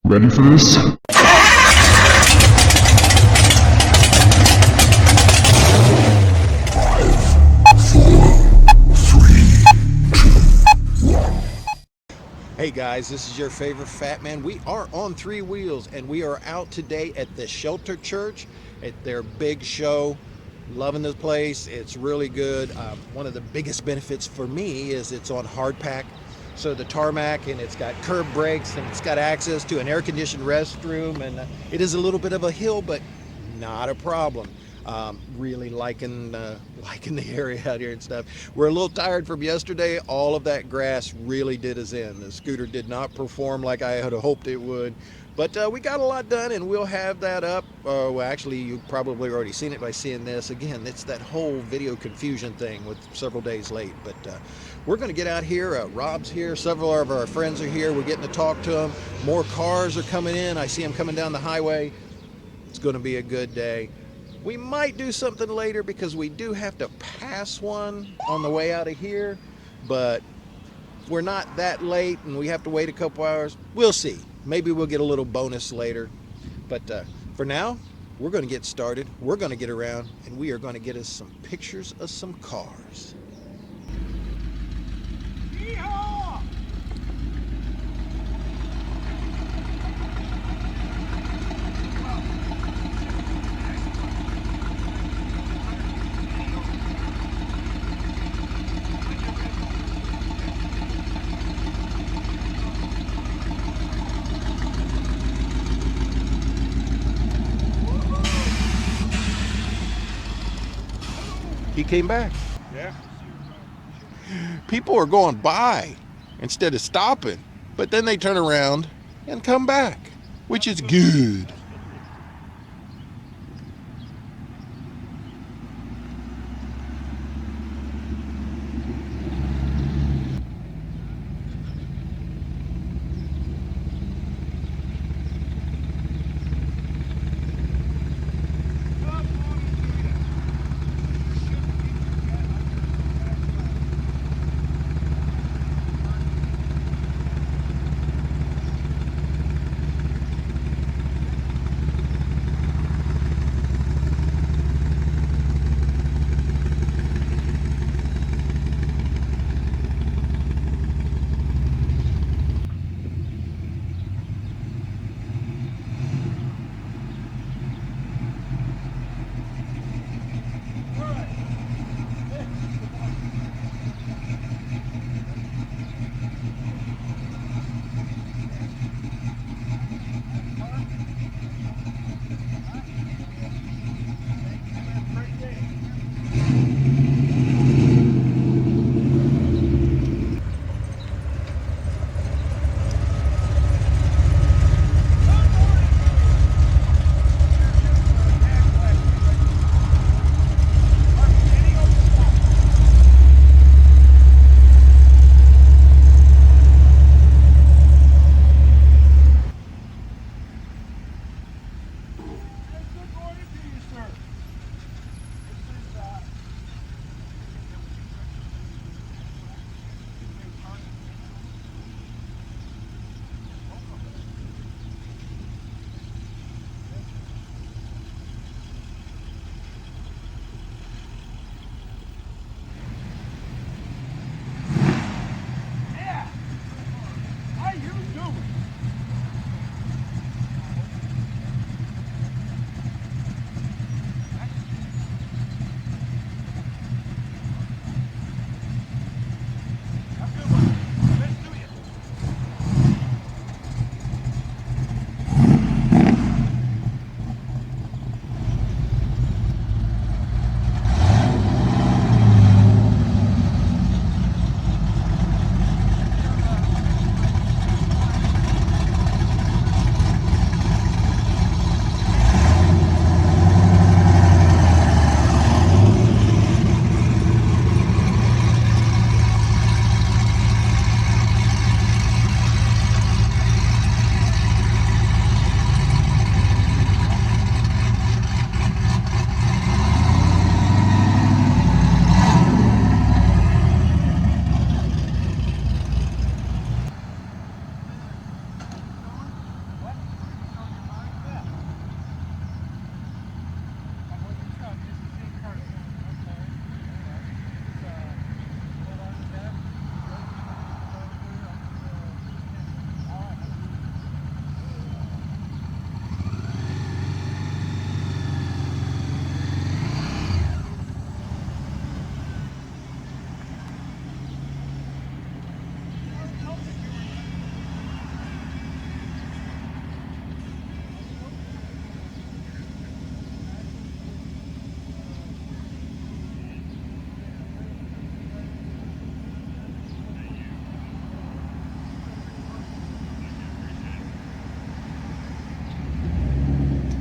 Ready for this? Hey guys, this is your favorite fat man. We are on three wheels and we are out today at the Shelter Church at their big show. Loving this place. It's really good. One of the biggest benefits for me is it's on hard pack. So the tarmac, and it's got curb brakes, and it's got access to an air-conditioned restroom, and it is a little bit of a hill, but not a problem. Really liking the area out here and stuff. We're a little tired from yesterday. All of that grass really did us in. The scooter did not perform like I had hoped it would, but we got a lot done, and we'll have that up. Well, actually, you've probably already seen it by seeing this. Again, it's that whole video confusion thing with several days late, but we're going to get out here. Rob's here. Several of our friends are here. We're getting to talk to them. More cars are coming in. I see them coming down the highway. It's going to be a good day. We might do something later because we do have to pass one on the way out of here, but we're not that late and we have to wait a couple hours. We'll see. Maybe we'll get a little bonus later. But for now, we're going to get started. We're going to get around and we are going to get us some pictures of some cars. Yeehaw! He came back. Yeah. People are going by instead of stopping, but then they turn around and come back, which is good.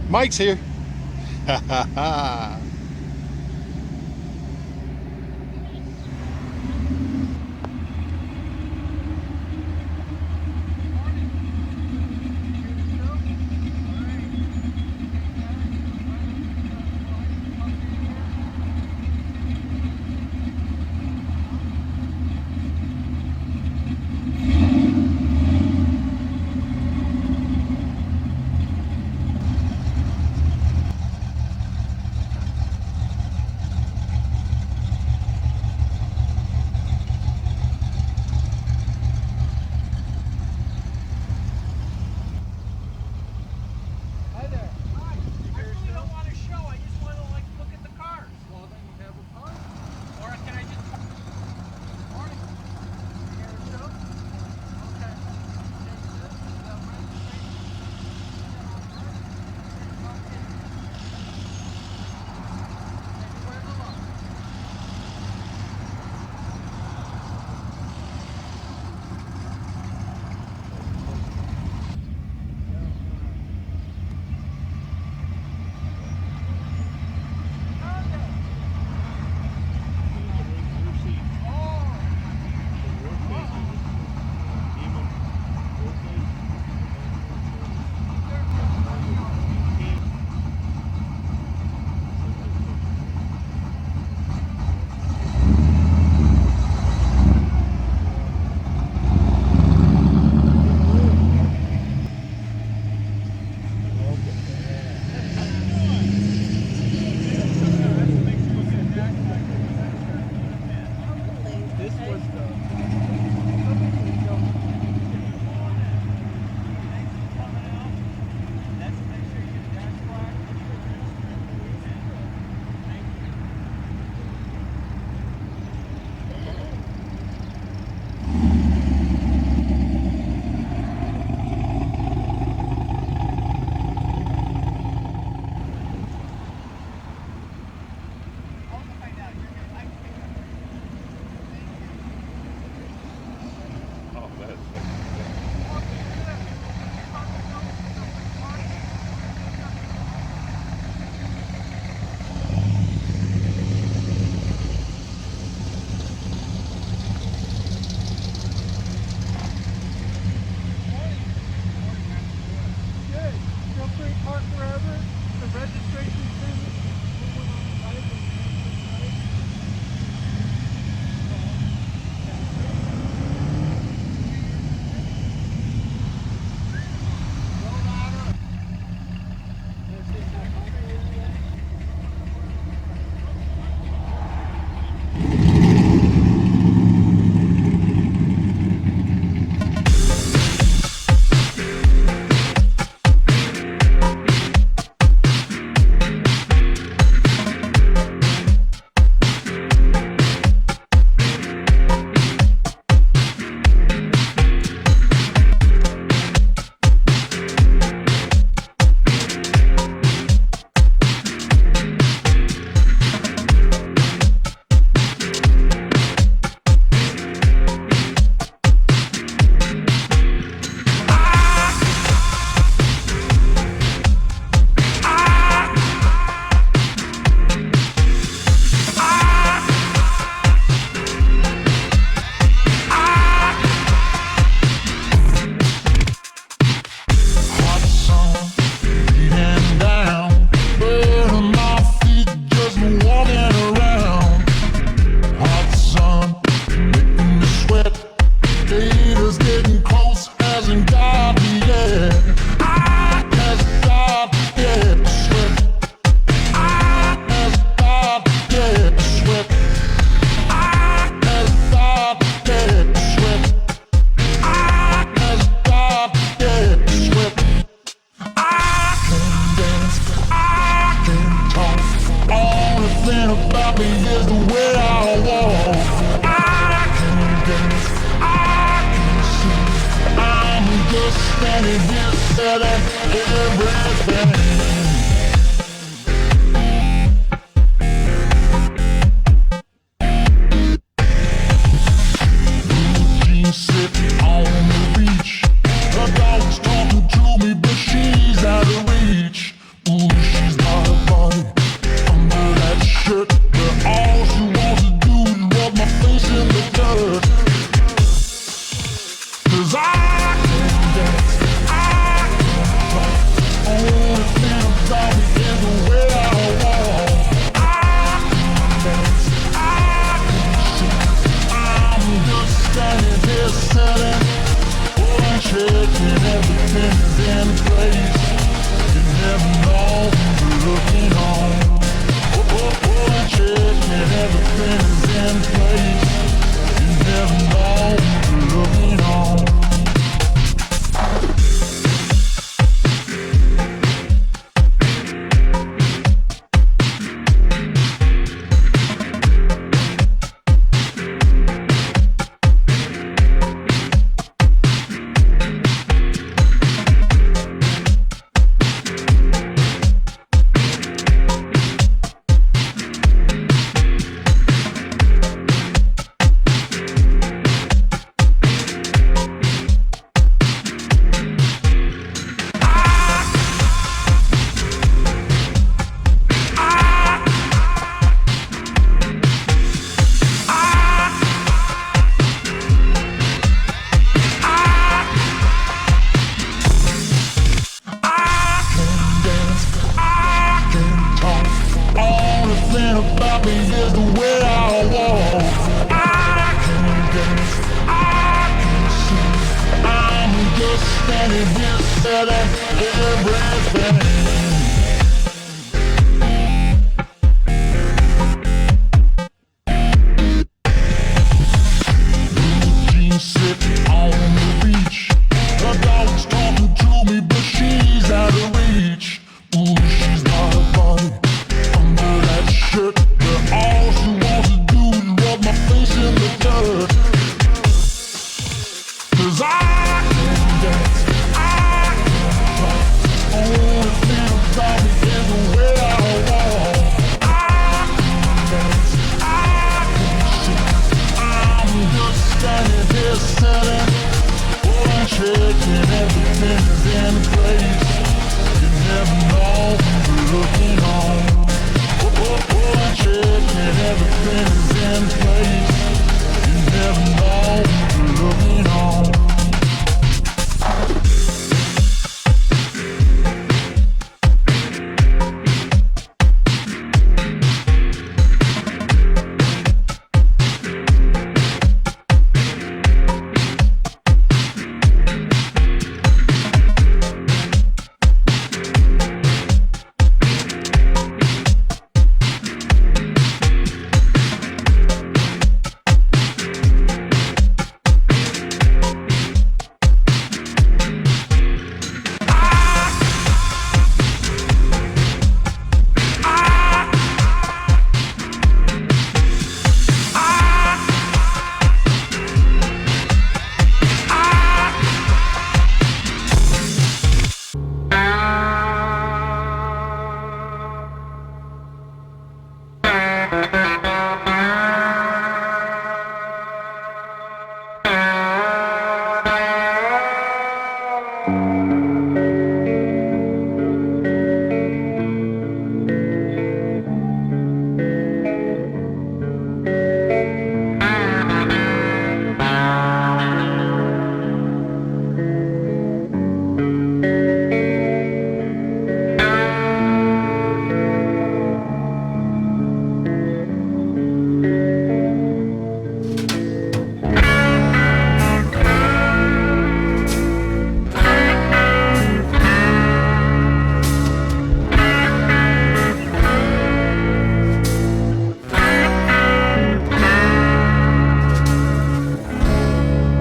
Mike's here. Ha ha ha.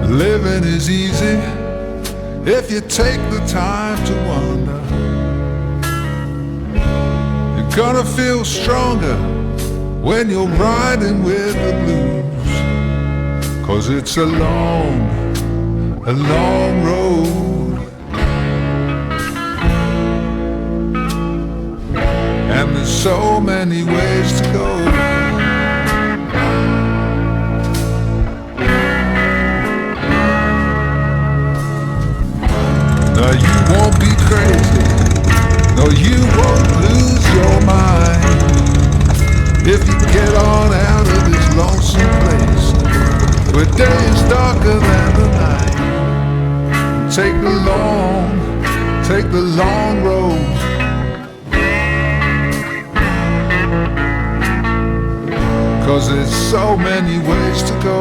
Living is easy if you take the time to wonder. You're gonna feel stronger when you're riding with the blues. 'Cause it's a long road, and there's so many ways to go. No, you won't be crazy. No, you won't lose your mind if you get on out of this lonesome place where day is darker than the night. Take the long road. 'Cause there's so many ways to go.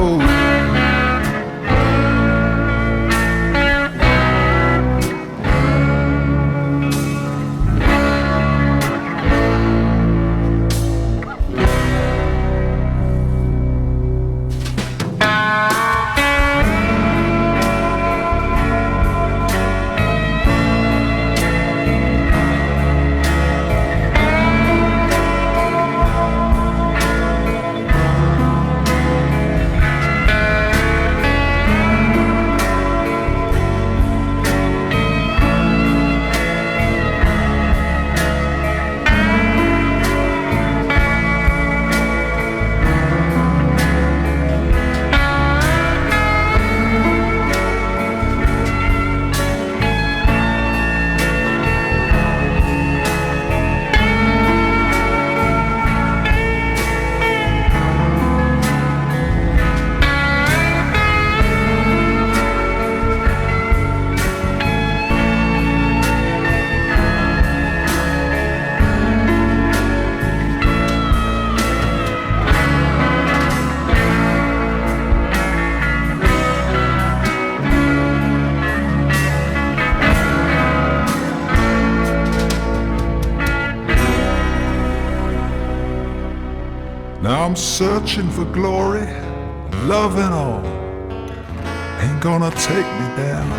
Now I'm searching for glory, love and all. Ain't gonna take me down.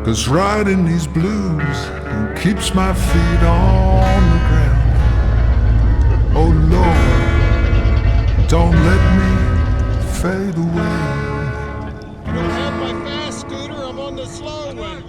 'Cause riding these blues keeps my feet on the ground. Oh Lord, don't let me fade away. Don't have my fast scooter, I'm on the slow one.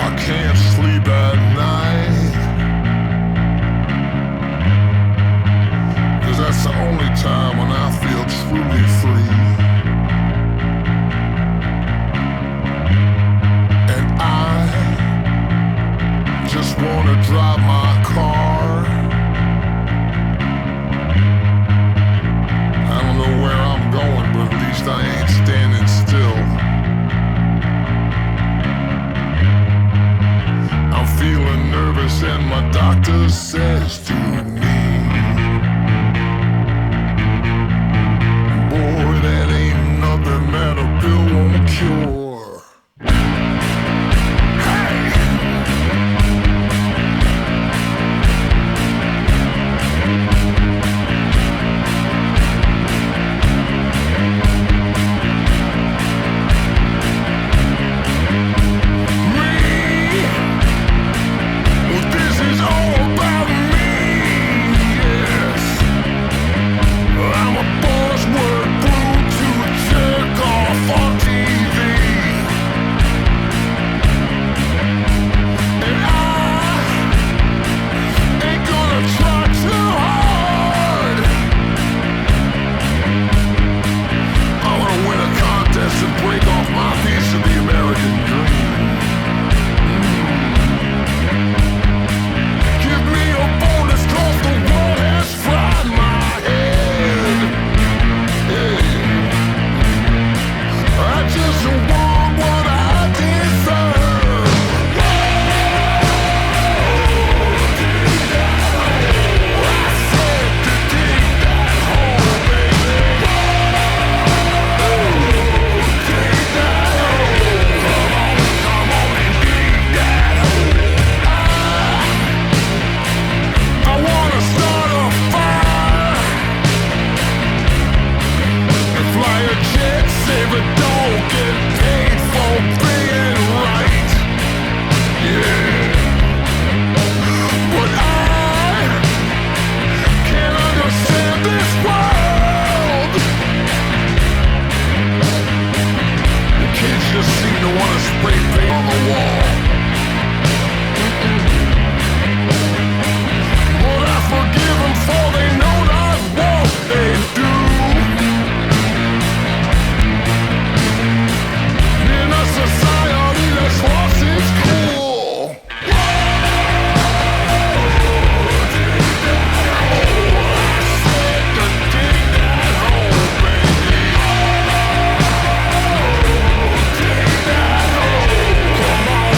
I can't sleep at night, 'cause that's the only time when I feel truly free. And I just wanna drive my car. I don't know where I'm going, but at least I ain't standing still. I'm feeling nervous and my doctor says to me, boy, that ain't nothing that a pill won't cure. Hey! Well, this is all about me, yes. I'm a buzzword glued to a jerk off on TV. And I ain't gonna try too hard. I wanna win a contest and break off my piece of the American dream. Give me a bonus 'cause the world has fried my head. Hey. I just want what I deserve. I said to dig that hole, baby. Dig that hole. Come on and dig that hole. I wanna start a fire and fly a jet, save a dog, get paid for being right. Yeah, but I can't understand this world. The kids just seem to want to spray paint on the wall. But I forgive them for they know not what they do. In a society that's lost its cool. I said to dig that hole, baby. Dig that hole. Come on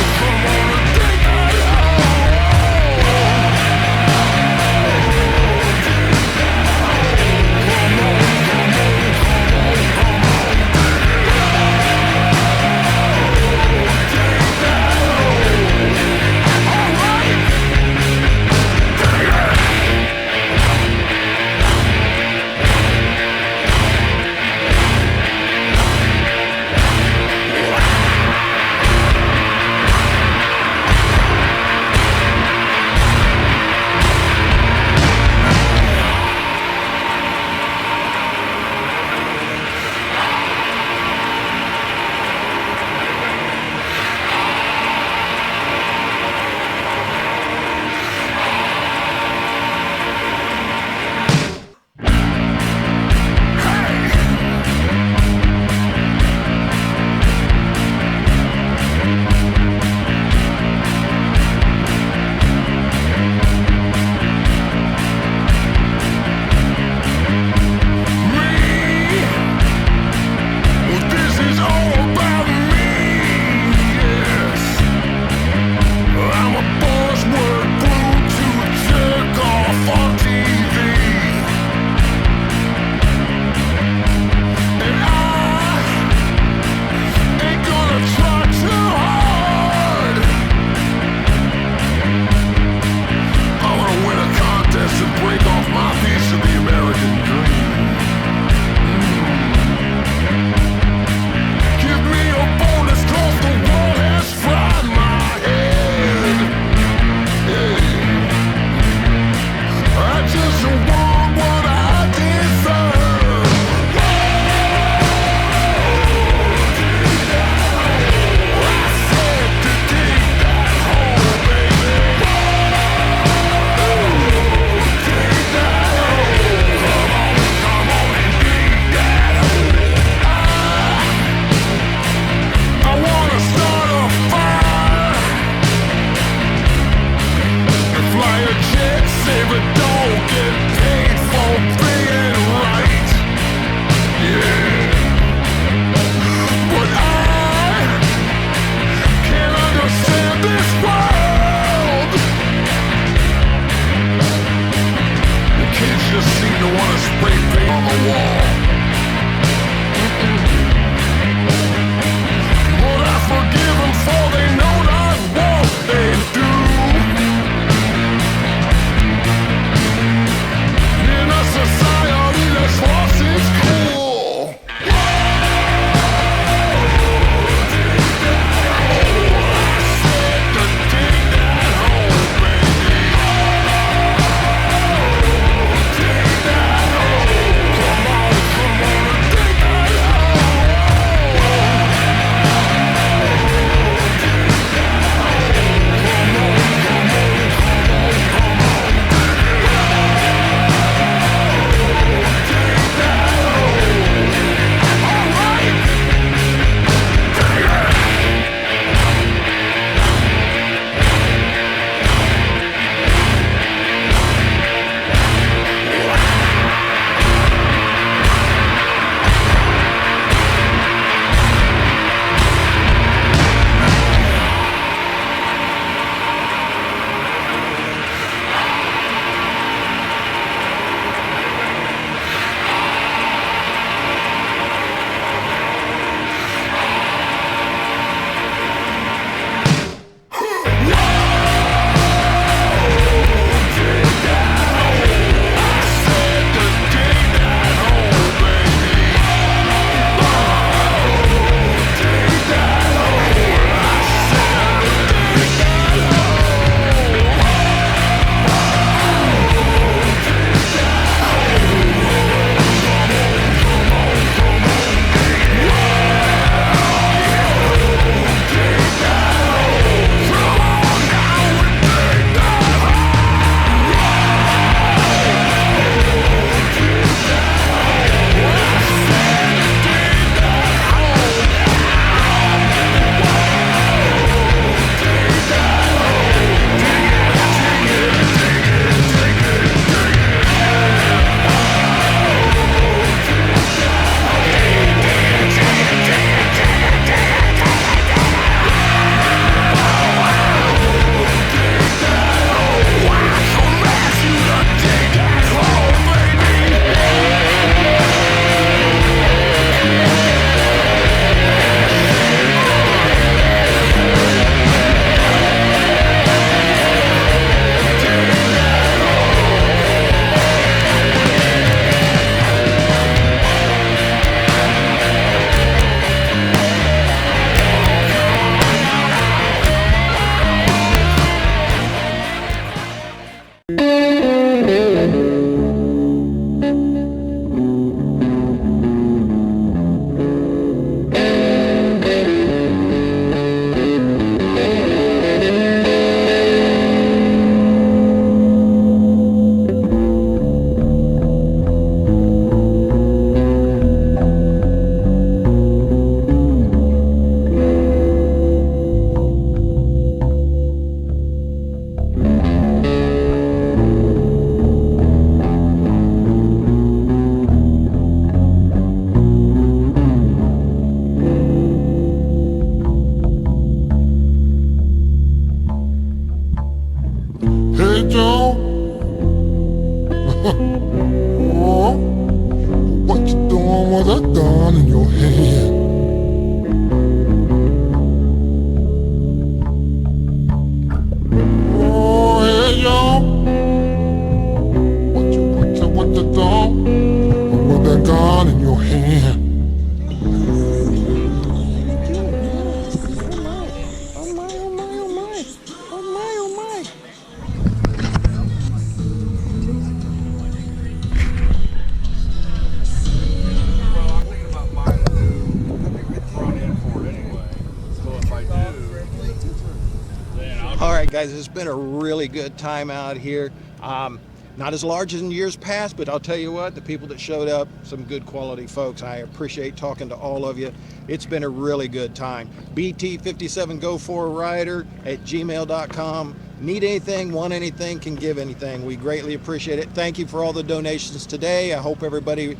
right, guys, it's been a really good time out here. Not as large as in years past, but I'll tell you what, the people that showed up, some good quality folks. I appreciate talking to all of you. It's been a really good time. BT57Go4Rider@gmail.com. Need anything, want anything, can give anything. We greatly appreciate it. Thank you for all the donations today. I hope everybody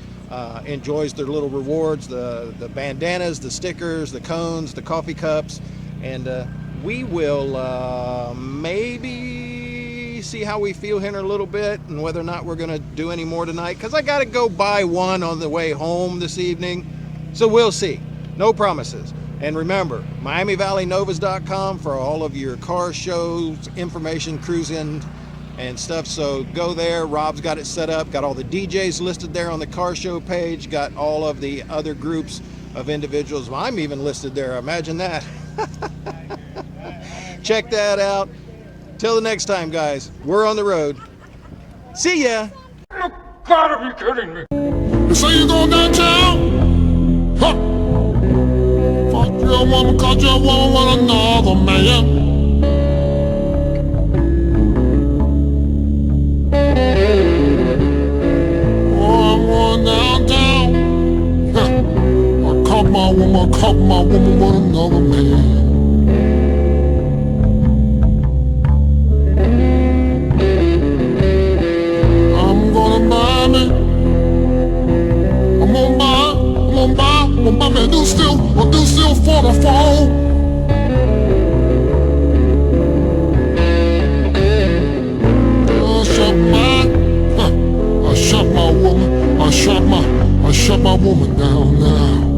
enjoys their little rewards, the bandanas, the stickers, the cones, the coffee cups, and we will maybe see how we feel here in a little bit and whether or not we're going to do any more tonight, because I got to go buy one on the way home this evening, so we'll see. No promises. And remember, MiamiValleyNovas.com for all of your car shows, information, cruising and stuff. So go there. Rob's got it set up, got all the DJs listed there on the car show page, got all of the other groups of individuals. Well, I'm even listed there. Imagine that. Check that out. Till the next time, guys, we're on the road. See ya. You gotta be kidding me. You say you go downtown? Huh? Fuck your woman, cause your woman with another man. Oh, I'm going downtown. Huh? I caught my woman with another man. I'm gonna do still for the fall. I shot my woman down now.